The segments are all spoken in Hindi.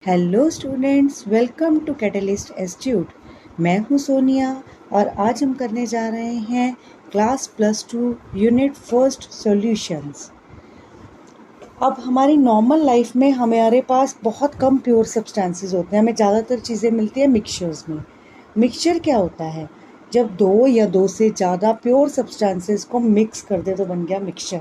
Hello students, welcome to Catalyst Institute. मैं हूं सोनिया और आज हम करने जा रहे हैं क्लास +2 यूनिट फर्स्ट सॉल्यूशंस। अब हमारी नॉर्मल लाइफ में हमारे पास बहुत कम प्योर सब्सटेंसेस होते हैं। हमें ज़्यादातर चीज़ें मिलती हैं मिक्सचर्स में। मिक्सचर क्या होता है? जब दो या दो से ज़्यादा प्योर सब्सटेंसेस को मिक्स कर दे तो बन गया मिक्सचर।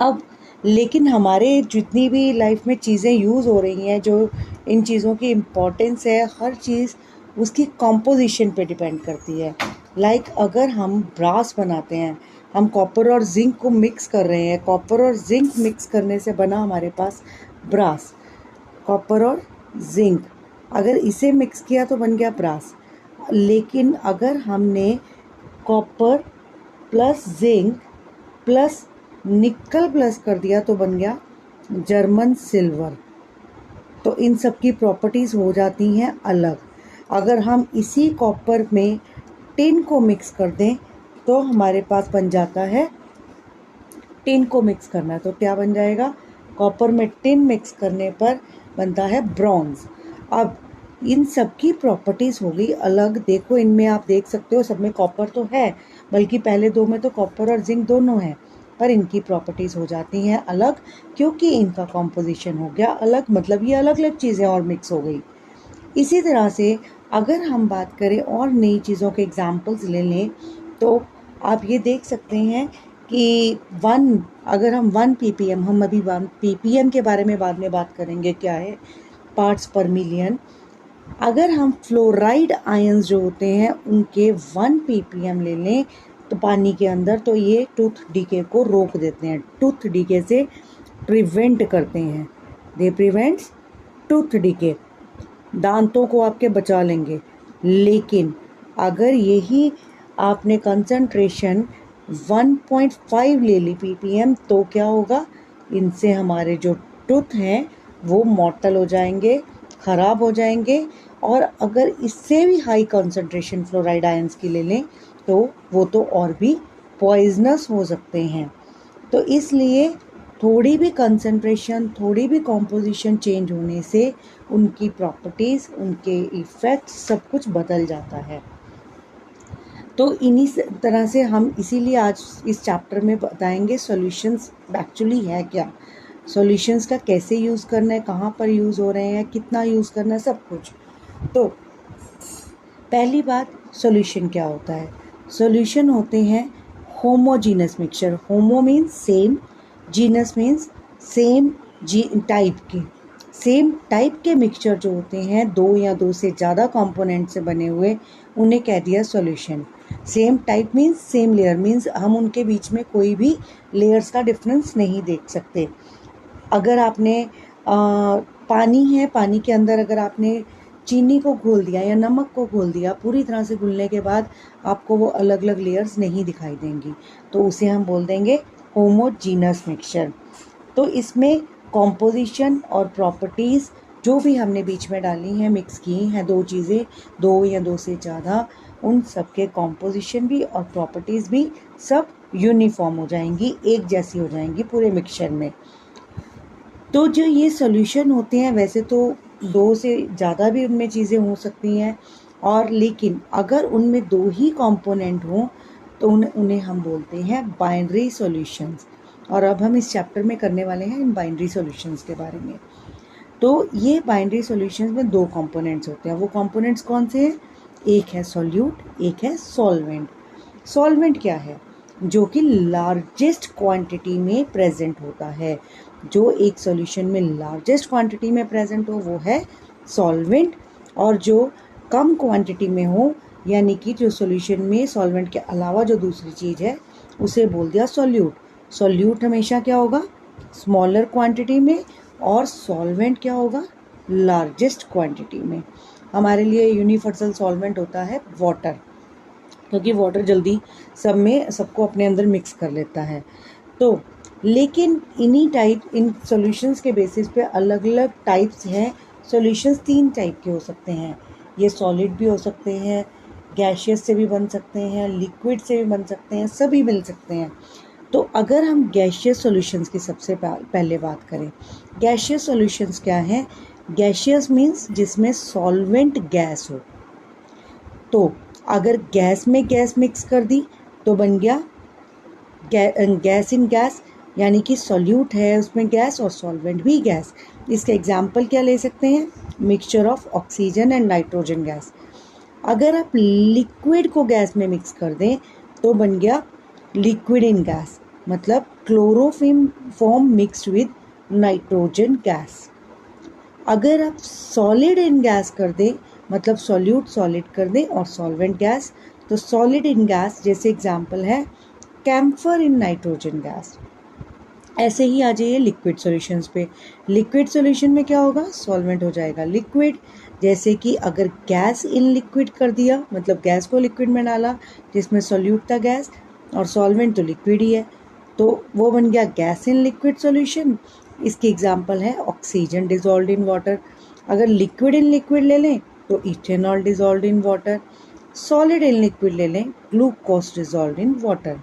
अब लेकिन हमारे जितनी भी लाइफ में चीज़ें यूज़ हो रही हैं, जो इन चीज़ों की इम्पोर्टेंस है, हर चीज़ उसकी कॉम्पोजिशन पे डिपेंड करती है। अगर हम ब्रास बनाते हैं, हम कॉपर और जिंक को मिक्स कर रहे हैं, कॉपर और जिंक मिक्स करने से बना हमारे पास ब्रास। कॉपर और जिंक अगर इसे मिक्स किया तो बन गया ब्रास। लेकिन अगर हमने copper plus zinc plus nickel plus कर दिया तो बन गया जर्मन सिल्वर। तो इन सब की प्रॉपर्टीज़ हो जाती हैं अलग। अगर हम इसी कॉपर में टिन को मिक्स कर दें तो हमारे पास बन जाता है, टिन को मिक्स करना है तो क्या बन जाएगा? कॉपर में टिन मिक्स करने पर बनता है ब्रॉन्ज। अब इन सब की प्रॉपर्टीज़ हो गई अलग। देखो, इनमें आप देख सकते हो सब में कॉपर तो है, बल्कि पहले दो में तो कॉपर और जिंक दोनों हैं, पर इनकी प्रॉपर्टीज़ हो जाती हैं अलग क्योंकि इनका कॉम्पोजिशन हो गया अलग। मतलब ये अलग अलग चीज़ें और मिक्स हो गई। इसी तरह से अगर हम बात करें और नई चीज़ों के एग्जाम्पल्स ले लें तो आप ये देख सकते हैं कि अगर हम 1 ppm, हम अभी 1 ppm के बारे में बाद में बात करेंगे क्या है, पार्ट्स पर मिलियन। अगर हम फ्लोराइड आयंस जो होते हैं उनके 1 ppm ले लें तो पानी के अंदर, तो ये टूथ डीके को रोक देते हैं, टूथ डीके से प्रिवेंट करते हैं। दे प्रिवेंट्स टूथ डीके, दांतों को आपके बचा लेंगे। लेकिन अगर यही आपने कंसंट्रेशन 1.5 ले ली ppm तो क्या होगा? इनसे हमारे जो टूथ हैं वो मॉर्टल हो जाएंगे, ख़राब हो जाएंगे। और अगर इससे भी हाई कंसंट्रेशन फ्लोराइड आयंस की ले लें तो वो तो और भी पॉइजनस हो सकते हैं। तो इसलिए थोड़ी भी कंसंट्रेशन, थोड़ी भी कॉम्पोजिशन चेंज होने से उनकी प्रॉपर्टीज़, उनके इफ़ेक्ट्स सब कुछ बदल जाता है। तो इन्हीं तरह से हम इसीलिए आज इस चैप्टर में बताएंगे सॉल्यूशंस एक्चुअली है क्या, सॉल्यूशंस का कैसे यूज़ करना है, कहाँ पर यूज़ हो रहे हैं, कितना यूज़ करना है, सब कुछ। तो पहली बात, सॉल्यूशन क्या होता है? सॉल्यूशन होते हैं होमोजीनस मिक्सचर। होमो means same, genus means same type के। सेम टाइप के मिक्सचर जो होते हैं, दो या दो से ज़्यादा कंपोनेंट से बने हुए, उन्हें कह दिया solution. Same type means same layer, means हम उनके बीच में कोई भी लेयर्स का डिफरेंस नहीं देख सकते। अगर आपने पानी है, पानी के अंदर अगर आपने चीनी को घोल दिया या नमक को घोल दिया, पूरी तरह से घुलने के बाद आपको वो अलग अलग लेयर्स नहीं दिखाई देंगी, तो उसे हम बोल देंगे होमोजीनस मिक्सचर। तो इसमें कॉम्पोजिशन और प्रॉपर्टीज़ जो भी हमने बीच में डाली हैं, मिक्स की हैं दो चीज़ें, दो या दो से ज़्यादा, उन सब के कॉम्पोजिशन भी और प्रॉपर्टीज़ भी सब यूनिफॉर्म हो जाएंगी, एक जैसी हो जाएंगी पूरे मिक्सचर में। तो जो ये सॉल्यूशन होते हैं, वैसे तो दो से ज़्यादा भी उनमें चीज़ें हो सकती हैं, और लेकिन अगर उनमें दो ही कंपोनेंट हों तो उन्हें हम बोलते हैं बाइनरी सॉल्यूशंस। और अब हम इस चैप्टर में करने वाले हैं इन बाइनरी सॉल्यूशंस के बारे में। तो ये बाइनरी सॉल्यूशंस में दो कंपोनेंट्स होते हैं। वो कंपोनेंट्स कौन से हैं? एक है सॉल्यूट, एक है सॉल्वेंट। सॉल्वेंट क्या है? जो कि लार्जेस्ट क्वांटिटी में प्रेजेंट होता है। जो एक सॉल्यूशन में लार्जेस्ट क्वांटिटी में प्रेजेंट हो वो है सॉल्वेंट, और जो कम क्वांटिटी में हो, यानी कि जो सॉल्यूशन में सॉल्वेंट के अलावा जो दूसरी चीज़ है, उसे बोल दिया सॉल्यूट। सॉल्यूट हमेशा क्या होगा? स्मॉलर क्वांटिटी में, और सॉल्वेंट क्या होगा? लार्जेस्ट क्वांटिटी में। हमारे लिए यूनिवर्सल सॉल्वेंट होता है वाटर, क्योंकि वाटर जल्दी सबको अपने अंदर मिक्स कर लेता है। तो लेकिन इन सॉल्यूशंस के बेसिस पे अलग अलग टाइप्स हैं। सॉल्यूशंस 3 टाइप के हो सकते हैं। ये सॉलिड भी हो सकते हैं, गैशियस से भी बन सकते हैं, लिक्विड से भी बन सकते हैं, सभी मिल सकते हैं। तो अगर हम गैशियस सॉल्यूशंस की सबसे पहले बात करें, गैशियस सॉल्यूशंस क्या हैं? गैशियस मीन्स जिसमें सॉल्वेंट गैस हो। तो अगर गैस में गैस मिक्स कर दी तो बन गया गैस इन गैस, यानी कि सॉल्यूट है उसमें गैस और सॉल्वेंट भी गैस। इसका एग्जाम्पल क्या ले सकते हैं? Mixture of oxygen and nitrogen gas. अगर आप लिक्विड को गैस में मिक्स कर दें तो बन गया लिक्विड इन गैस, मतलब chloroform form mixed with nitrogen gas. अगर आप सॉलिड इन गैस कर दें, मतलब सॉल्यूट सॉलिड कर दें और सॉल्वेंट गैस, तो सॉलिड इन गैस जैसे एग्जाम्पल है कैम्फर इन नाइट्रोजन गैस। ऐसे ही आ जाइए लिक्विड सॉल्यूशंस पे। लिक्विड सॉल्यूशन में क्या होगा? सॉल्वेंट हो जाएगा लिक्विड। जैसे कि अगर गैस इन लिक्विड कर दिया, मतलब गैस को लिक्विड में डाला जिसमें सॉल्यूट था गैस और सॉल्वेंट तो लिक्विड ही है, तो वो बन गया गैस इन लिक्विड सॉल्यूशन। इसकी एग्जांपल है ऑक्सीजन डिजॉल्व्ड इन वाटर। अगर लिक्विड इन लिक्विड ले लें तो ethanol dissolved in water. Solid in liquid ले लें, ग्लूकोज डिजॉल्व्ड इन वाटर।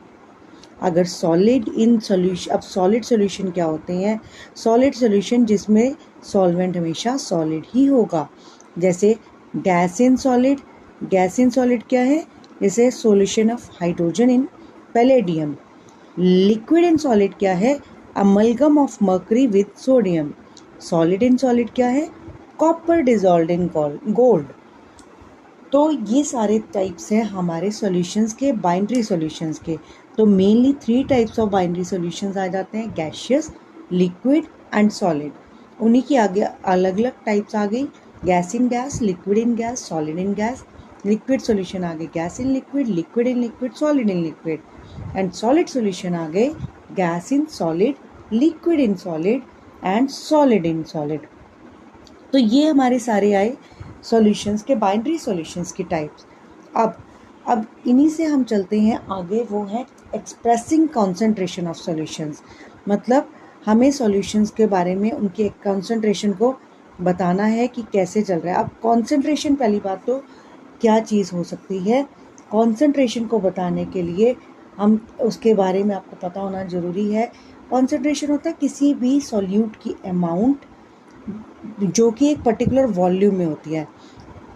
अगर सॉलिड इन सॉल्यूशन, अब सॉलिड सॉल्यूशन क्या होते हैं? सॉलिड सॉल्यूशन जिसमें सॉल्वेंट हमेशा सॉलिड ही होगा, जैसे gas in solid. Gas in solid क्या है? जैसे solution of hydrogen in palladium. Liquid in solid क्या है? Amalgam of mercury with sodium. Solid in solid क्या है? Copper dissolved in gold. तो ये सारे टाइप्स हैं हमारे सॉल्यूशंस के, बाइनरी सॉल्यूशंस के। तो mainly 3 types of binary solutions आ जाते हैं, गैशियस, लिक्विड एंड सॉलिड। उन्हीं की आगे अलग अलग टाइप्स आ गई, gas in gas, liquid in gas, solid in gas. Liquid solution आ गए gas in liquid, liquid in liquid, solid in liquid. And solid solution आ गए gas in solid, liquid in solid and solid in solid. तो ये हमारे सारे आए सॉल्यूशंस के, बाइनरी सॉल्यूशंस की टाइप्स। अब इन्हीं से हम चलते हैं आगे, वो है एक्सप्रेसिंग कॉन्सेंट्रेशन ऑफ सॉल्यूशंस। मतलब हमें सॉल्यूशंस के बारे में उनके कॉन्सेंट्रेशन को बताना है कि कैसे चल रहा है। अब कॉन्सेंट्रेशन, पहली बात तो क्या चीज़ हो सकती है? कॉन्सेंट्रेशन को बताने के लिए हम उसके बारे में आपको पता होना ज़रूरी है। कॉन्सेंट्रेशन होता है किसी भी सॉल्यूट की अमाउंट जो कि एक पर्टिकुलर वॉल्यूम में होती है।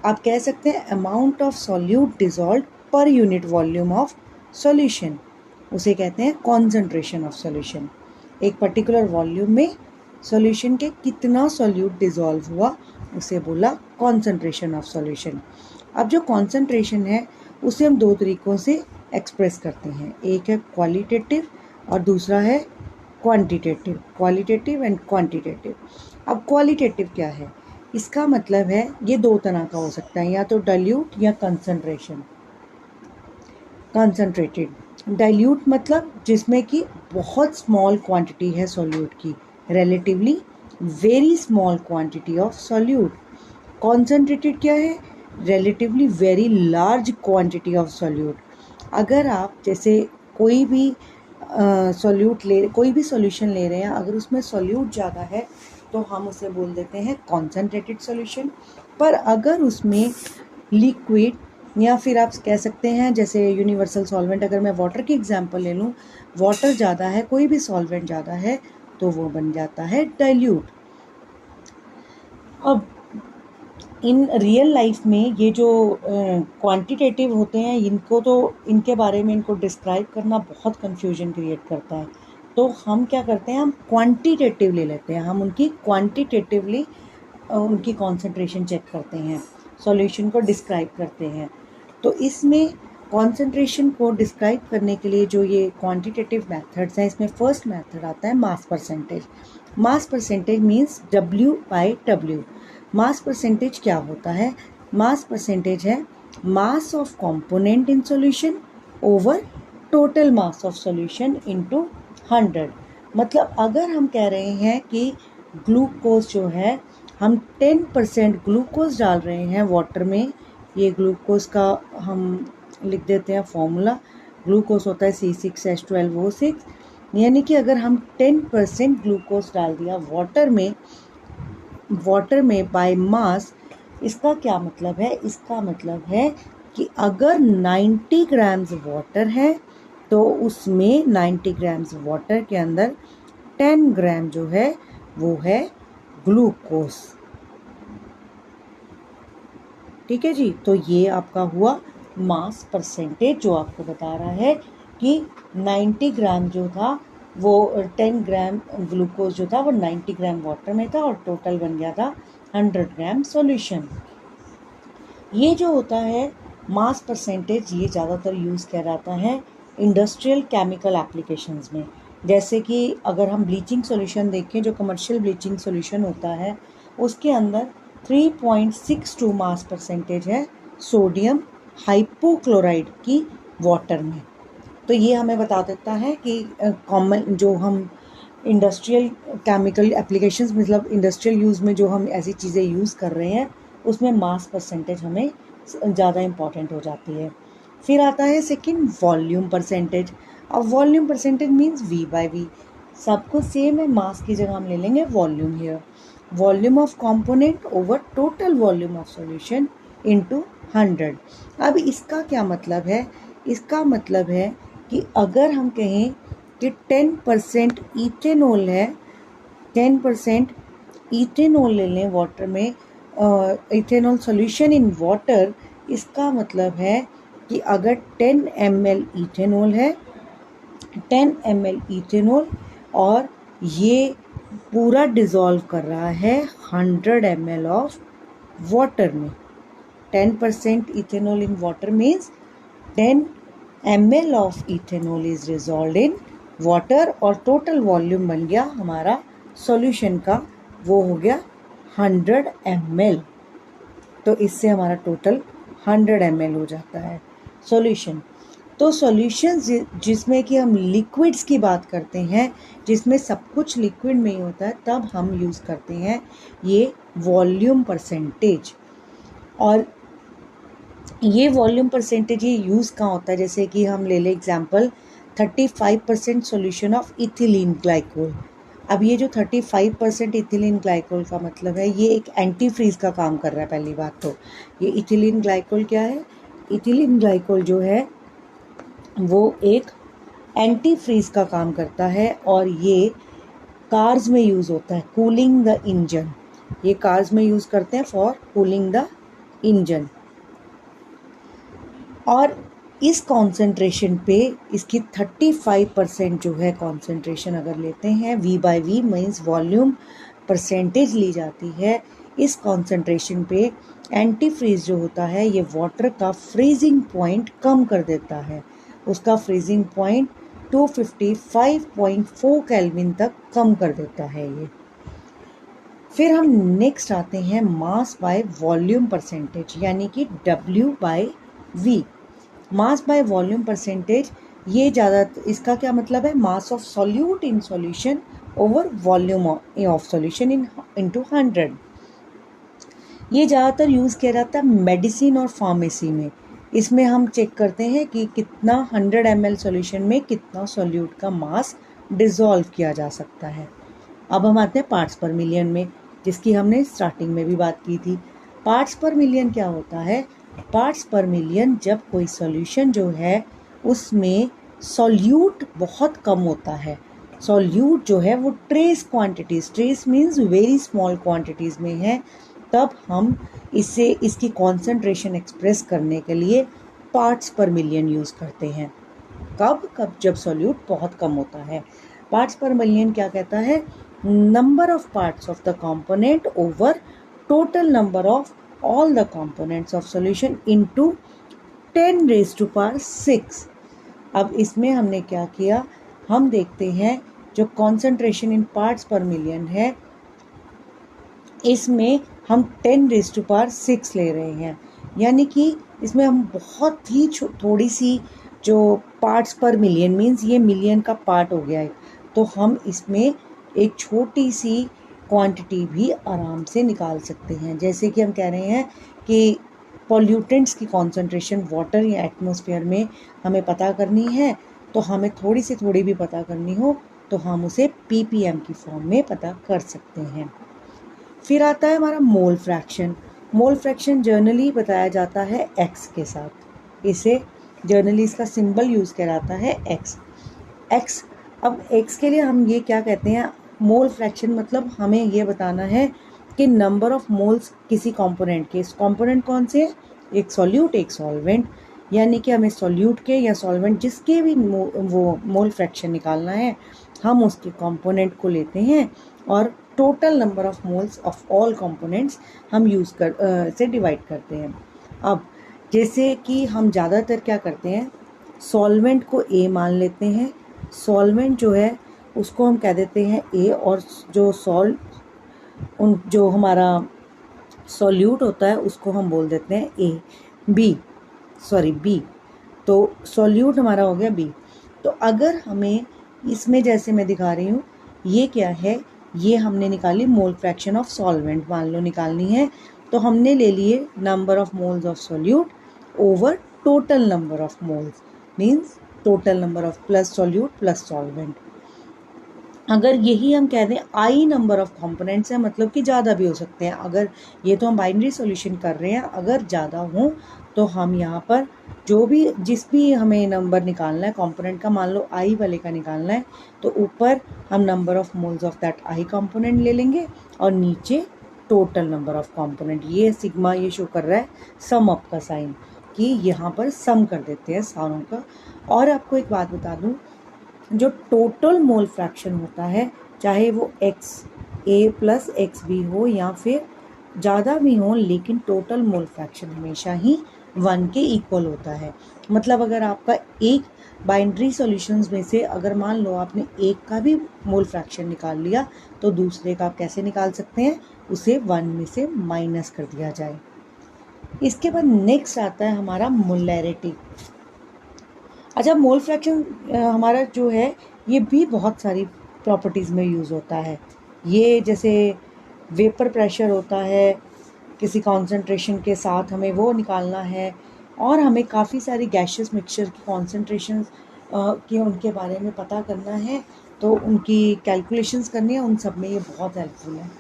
आप कह सकते हैं amount of solute dissolve per unit volume of solution, उसे कहते हैं कॉन्सेंट्रेशन ऑफ सॉल्यूशन। एक पर्टिकुलर वॉल्यूम में सॉल्यूशन के कितना सॉल्यूट डिजॉल्व हुआ उसे बोला कॉन्सेंट्रेशन ऑफ सॉल्यूशन। अब जो कॉन्सेंट्रेशन है उसे हम 2 तरीक़ों से एक्सप्रेस करते हैं, एक है क्वालिटेटिव और दूसरा है क्वांटिटेटिव, क्वालिटेटिव एंड क्वांटिटेटिव। अब क्वालिटेटिव क्या है? इसका मतलब है ये 2 तरह का हो सकता है, या तो डाइल्यूट या कंसंट्रेशन। कंसंट्रेटेड डाइल्यूट मतलब जिसमें कि बहुत स्मॉल क्वांटिटी है सॉल्यूट की, relatively very small quantity of solute. Concentrated क्या है? Relatively very large quantity of solute. अगर आप जैसे कोई भी कोई भी सॉल्यूशन ले रहे हैं, अगर उसमें सॉल्यूट ज़्यादा है तो हम उसे बोल देते हैं कॉन्सेंट्रेटेड सॉल्यूशन। पर अगर उसमें लिक्विड, या फिर आप कह सकते हैं जैसे यूनिवर्सल सॉल्वेंट, अगर मैं वाटर की एग्जांपल ले लूँ, वाटर ज़्यादा है, कोई भी सॉल्वेंट ज़्यादा है तो वो बन जाता है डाइल्यूट। अब इन रियल लाइफ में ये जो क्वांटिटेटिव होते हैं, इनको तो इनके बारे में इनको डिस्क्राइब करना बहुत कन्फ्यूजन क्रिएट करता है। तो हम क्या करते हैं, हम क्वांटिटेटिव ले लेते हैं, हम उनकी क्वांटिटेटिवली उनकी कॉन्सेंट्रेशन चेक करते हैं, सॉल्यूशन को डिस्क्राइब करते हैं। तो इसमें कॉन्सेंट्रेशन को डिस्क्राइब करने के लिए जो ये क्वांटिटेटिव मेथड्स हैं, इसमें फर्स्ट मेथड आता है mass percentage. Mass percentage means W/W। Mass percentage क्या होता है? मास परसेंटेज है mass of component in solution over total mass of solution into 100। मतलब अगर हम कह रहे हैं कि ग्लूकोज जो है, हम 10% ग्लूकोज डाल रहे हैं वाटर में, ये ग्लूकोज का हम लिख देते हैं फॉर्मूला, ग्लूकोज होता है C6H12O6, यानी कि अगर हम 10% ग्लूकोज डाल दिया वाटर में बाय मास, इसका क्या मतलब है? इसका मतलब है कि अगर 90 ग्राम्स वाटर है तो उसमें 90 ग्राम्स वाटर के अंदर 10 ग्राम जो है वो है ग्लूकोज। ठीक है जी। तो ये आपका हुआ मास परसेंटेज, जो आपको बता रहा है कि 90 ग्राम जो था वो 10 ग्राम ग्लूकोज जो था वो 90 ग्राम वाटर में था और टोटल बन गया था 100 ग्राम सॉल्यूशन। ये जो होता है मास परसेंटेज, ये ज़्यादातर यूज़ किया जाता है इंडस्ट्रियल केमिकल एप्लीकेशंस में। जैसे कि अगर हम ब्लीचिंग सॉल्यूशन देखें, जो कमर्शियल ब्लीचिंग सॉल्यूशन होता है उसके अंदर 3.62 मास परसेंटेज है सोडियम हाइपोक्लोराइड की वाटर में। तो ये हमें बता देता है कि कॉमन जो हम इंडस्ट्रियल केमिकल एप्लीकेशंस, मतलब इंडस्ट्रियल यूज़ में जो हम ऐसी चीज़ें यूज़ कर रहे हैं उसमें मास परसेंटेज हमें ज़्यादा इम्पॉर्टेंट हो जाती है। फिर आता है सेकंड वॉल्यूम परसेंटेज। अब volume percentage means V by V, सब कुछ सेम है, मास की जगह हम ले लेंगे volume here. Volume of component over total volume of solution into 100। अब इसका क्या मतलब है? इसका मतलब है कि अगर हम कहें कि 10% इथेनॉल है, 10% इथेनॉल ले लें वाटर में, इथेनॉल सॉल्यूशन इन वाटर, इसका मतलब है कि अगर 10 ml इथेनॉल है, 10 ml इथेनॉल, और ये पूरा डिज़ोल्व कर रहा है 100 ml ऑफ वाटर में। 10% ethanol in water means 10 ml of ethanol is dissolved in water, और टोटल वॉल्यूम बन गया हमारा सॉल्यूशन का, वो हो गया 100 ml। तो इससे हमारा टोटल 100 ml हो जाता है सॉल्यूशन। तो सॉल्यूशन जिसमें कि हम लिक्विड्स की बात करते हैं, जिसमें सब कुछ लिक्विड में ही होता है, तब हम यूज़ करते हैं ये वॉल्यूम परसेंटेज। और ये वॉल्यूम परसेंटेज ये यूज़ कहाँ होता है? जैसे कि हम ले लें example 35% solution of ethylene glycol. अब ये जो 35% इथिलीन ग्लाइकोल का मतलब है, ये एक एंटी फ्रीज का काम कर रहा है। पहली बात तो ये इथिलीन ग्लाइकोल क्या है? इथिलीन ग्लाइकोल जो है वो एक एंटी फ्रीज का काम करता है, और ये कार्स में यूज़ होता है, कूलिंग द इंजन। ये कार्स में यूज़ करते हैं फॉर कूलिंग द इंजन। और इस कॉन्सेंट्रेशन पे इसकी 35% जो है कॉन्सेंट्रेशन अगर लेते हैं, V by V means volume percentage ली जाती है, इस कॉन्सेंट्रेशन पे एंटी फ्रीज जो होता है ये वाटर का फ्रीजिंग पॉइंट कम कर देता है। उसका फ्रीजिंग पॉइंट 255.4 केल्विन तक कम कर देता है ये। फिर हम नेक्स्ट आते हैं मास बाय वॉल्यूम परसेंटेज, यानी कि W by V। Mass by volume percentage, ये ज़्यादा, इसका क्या मतलब है? Mass of solute in solution over volume of solution into 100। ये ज़्यादातर यूज़ किया जाता है मेडिसिन और फार्मेसी में। इसमें हम चेक करते हैं कि कितना 100 ml सॉल्यूशन में कितना सॉल्यूट का मास डिज़ोल्व किया जा सकता है। अब हम आते हैं पार्ट्स पर मिलियन में, जिसकी हमने स्टार्टिंग में भी बात की थी। पार्ट्स पर मिलियन क्या होता है? पार्ट्स पर मिलियन जब कोई सॉल्यूशन जो है उसमें सॉल्यूट बहुत कम होता है, सॉल्यूट जो है वो trace quantities, trace means very small quantities में है, तब हम इसे इसकी कॉन्सेंट्रेशन एक्सप्रेस करने के लिए पार्ट्स पर मिलियन यूज़ करते हैं। कब जब सॉल्यूट बहुत कम होता है। पार्ट्स पर मिलियन क्या कहता है? Number of parts of the component over total number of all the components of solution into 10 raised to power 6। अब इसमें हमने क्या किया? हम देखते हैं जो concentration in parts per million है, इसमें हम 10 raised to power 6 ले रहे हैं, यानी कि इसमें हम बहुत ही थोड़ी सी जो पार्ट्स पर मिलियन मीन्स ये मिलियन का पार्ट हो गया है, तो हम इसमें एक छोटी सी क्वांटिटी भी आराम से निकाल सकते हैं। जैसे कि हम कह रहे हैं कि पॉल्यूटेंट्स की कॉन्सेंट्रेशन वाटर या एटमॉस्फेयर में हमें पता करनी है, तो हमें थोड़ी से थोड़ी भी पता करनी हो तो हम उसे ppm की फॉर्म में पता कर सकते हैं। फिर आता है हमारा mole fraction. Mole fraction generally बताया जाता है x के साथ, इसे जर्नली इसका सिंबल यूज़ किया जाता है x। अब x के लिए हम ये क्या कहते हैं? मोल फ्रैक्शन मतलब हमें ये बताना है कि नंबर ऑफ मोल्स किसी कंपोनेंट के, कंपोनेंट कौन से हैं, एक सॉल्यूट एक सॉल्वेंट, यानी कि हमें सॉल्यूट के या सॉल्वेंट जिसके भी वो मोल फ्रैक्शन निकालना है, हम उसके कंपोनेंट को लेते हैं और total number of moles of all components हम से डिवाइड करते हैं। अब जैसे कि हम ज़्यादातर क्या करते हैं, सॉल्वेंट को ए मान लेते हैं, सॉल्वेंट जो है उसको हम कह देते हैं ए, और जो हमारा सॉल्यूट होता है उसको हम बोल देते हैं बी। तो सॉल्यूट हमारा हो गया बी। तो अगर हमें इसमें, जैसे मैं दिखा रही हूँ, ये क्या है, ये हमने निकाली मोल फ्रैक्शन ऑफ सॉल्वेंट, मान लो निकालनी है, तो हमने ले लिए number of moles of solute over total number of moles, means total number of plus solute plus solvent. अगर यही हम कह दें आई नंबर ऑफ कंपोनेंट्स है, मतलब कि ज़्यादा भी हो सकते हैं, अगर ये तो हम बाइनरी सॉल्यूशन कर रहे हैं, अगर ज़्यादा हो तो हम यहाँ पर जिस भी हमें नंबर निकालना है कंपोनेंट का, मान लो आई वाले का निकालना है, तो ऊपर हम number of moles of that I component ले लेंगे और नीचे टोटल नंबर ऑफ कंपोनेंट। ये सिग्मा ये शो कर रहा है सम अप का साइन, कि यहाँ पर सम कर देते हैं सारों का। और आपको एक बात बता दूँ, जो टोटल मोल फ्रैक्शन होता है, चाहे वो एक्स ए प्लस एक्स बी हो या फिर ज़्यादा भी हो, लेकिन टोटल मोल फ्रैक्शन हमेशा ही 1 के इक्वल होता है। मतलब अगर आपका एक बाइनरी सॉल्यूशंस में से अगर मान लो आपने एक का भी मोल फ्रैक्शन निकाल लिया, तो दूसरे का आप कैसे निकाल सकते हैं, उसे 1 में से माइनस कर दिया जाए। इसके बाद नेक्स्ट आता है हमारा मोलैरिटी। अच्छा, मोल फ्रैक्शन हमारा जो है ये भी बहुत सारी प्रॉपर्टीज़ में यूज़ होता है। ये जैसे वेपर प्रेशर होता है, किसी कॉन्सेंट्रेशन के साथ हमें वो निकालना है, और हमें काफ़ी सारी गैशियस मिक्सचर की कॉन्सेंट्रेशन के उनके बारे में पता करना है, तो उनकी कैलकुलेशंस करनी है, उन सब में ये बहुत हेल्पफुल है।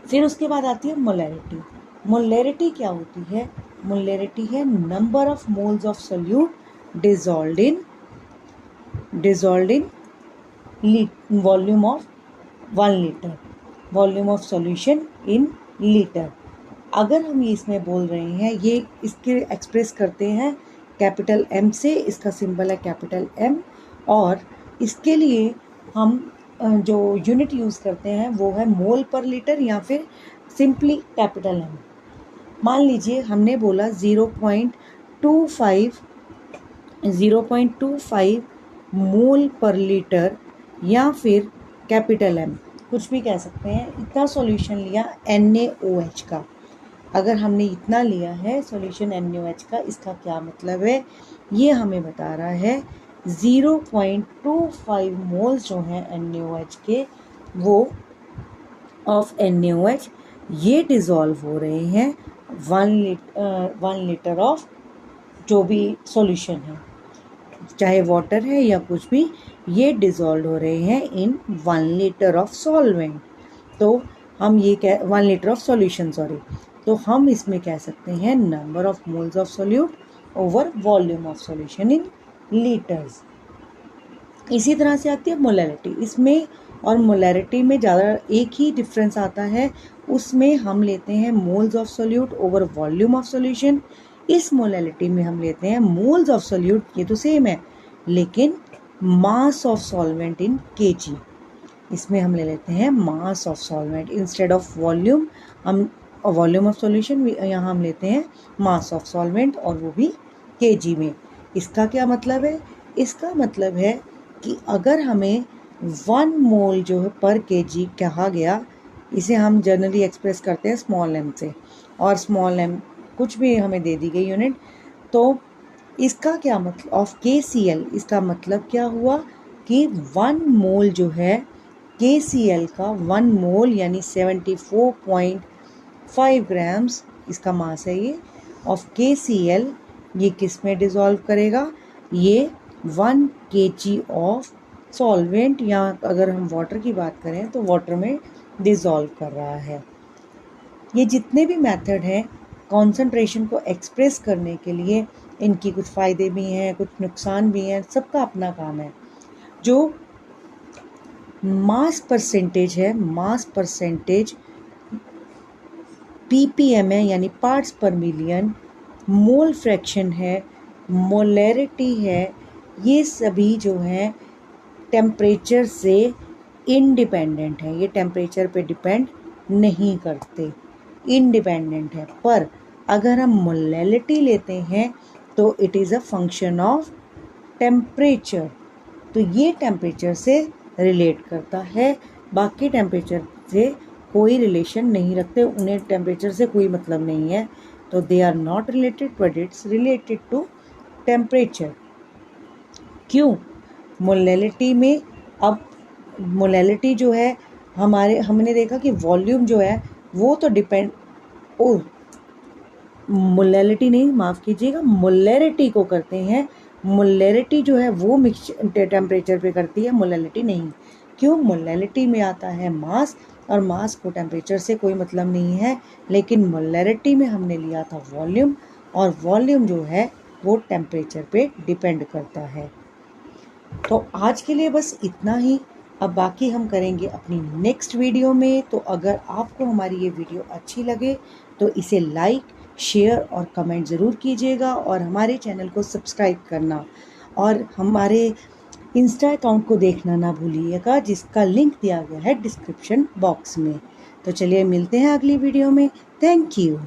फिर उसके बाद आती है मोलैरिटी। मोलैरिटी क्या होती है, मोलैरिटी है number of moles of solute dissolved in volume of 1 litre, volume of solution in litre. अगर हम ये इसमें बोल रहे हैं, ये इसके एक्सप्रेस करते हैं कैपिटल एम से, इसका सिंबल है कैपिटल एम, और इसके लिए हम जो यूनिट यूज़ करते हैं वो है मोल पर लीटर या फिर सिंपली कैपिटल एम। मान लीजिए हमने बोला 0.25 मोल पर लीटर या फिर कैपिटल एम, कुछ भी कह सकते हैं, इतना सॉल्यूशन लिया NaOH का। अगर हमने इतना लिया है सॉल्यूशन NaOH का, इसका क्या मतलब है, ये हमें बता रहा है 0.25 मोल्स जो हैं NaOH के, वो ऑफ NaOH ये डिज़ोल्व हो रहे हैं 1 लीटर ऑफ जो भी सॉल्यूशन है, चाहे वाटर है या कुछ भी, ये डिज़ोल्व हो रहे हैं इन 1 लीटर ऑफ सॉल्वेंट। तो हम ये 1 लीटर ऑफ सॉल्यूशन, तो हम इसमें कह सकते हैं number of moles of solute over volume of solution in litres. इसी तरह से आती है मोलैरिटी। इसमें और मोलैरिटी में ज़्यादा एक ही डिफरेंस आता है, उसमें हम लेते हैं moles of solute over volume of solution. इस मोलैरिटी में हम लेते हैं मोल्स ऑफ सोल्यूट, ये तो सेम है, लेकिन mass of solvent in kg, इसमें हम ले लेते हैं mass of solvent instead of volume. हम वॉल्यूम ऑफ सॉल्यूशन यहाँ हम लेते हैं मास ऑफ सॉल्वेंट, और वो भी kg में। इसका क्या मतलब है, इसका मतलब है कि अगर हमें 1 मोल जो है पर kg कहा गया, इसे हम जनरली एक्सप्रेस करते हैं स्मॉल m से, और स्मॉल m कुछ भी हमें दे दी गई यूनिट, तो इसका क्या मतलब ऑफ KCl, इसका मतलब क्या हुआ कि 1 मोल जो है KCl का 1 मोल यानी 74.5 ग्राम्स इसका मास है ये ऑफ KCl, ये किस में डिज़ोल्व करेगा, ये 1 kg ऑफ सॉल्वेंट, या अगर हम वाटर की बात करें तो वाटर में डिज़ोल्व कर रहा है। ये जितने भी मेथड हैं कॉन्सेंट्रेशन को एक्सप्रेस करने के लिए, इनकी कुछ फ़ायदे भी हैं, कुछ नुकसान भी हैं, सबका अपना काम है। जो मास परसेंटेज है, मास परसेंटेज ppm है यानी पार्ट्स पर मिलियन, मोल फ्रैक्शन है, मोलैरिटी है, ये सभी जो हैं टेम्परेचर से इंडिपेंडेंट है, ये टेम्परेचर पे डिपेंड नहीं करते, इंडिपेंडेंट है। पर अगर हम मोलैलिटी लेते हैं तो it is a function of temperature, तो ये टेम्परेचर से रिलेट करता है, बाकी टेम्परेचर से कोई रिलेशन नहीं रखते, उन्हें टेम्परेचर से कोई मतलब नहीं है, तो they are not related but it's related to temperature. क्यों? मोलैलिटी में, अब मोलैलिटी जो है हमने देखा कि वॉल्यूम जो है वो तो डिपेंड, मोलैलिटी नहीं, माफ़ कीजिएगा, मोलैरिटी को करते हैं, मोलैरिटी जो है वो मिक्स टेम्परेचर पे करती है, मोलैलिटी नहीं। क्यों? मोलैलिटी में आता है मास, और मास को टेम्परेचर से कोई मतलब नहीं है, लेकिन मोलैरिटी में हमने लिया था वॉल्यूम, और वॉल्यूम जो है वो टेम्परेचर पे डिपेंड करता है। तो आज के लिए बस इतना ही, अब बाकी हम करेंगे अपनी नेक्स्ट वीडियो में। तो अगर आपको हमारी ये वीडियो अच्छी लगे तो इसे लाइक, शेयर और कमेंट ज़रूर कीजिएगा, और हमारे चैनल को सब्सक्राइब करना और हमारे इंस्टा अकाउंट को देखना ना भूलिएगा, जिसका लिंक दिया गया है डिस्क्रिप्शन बॉक्स में। तो चलिए मिलते हैं अगली वीडियो में। Thank you.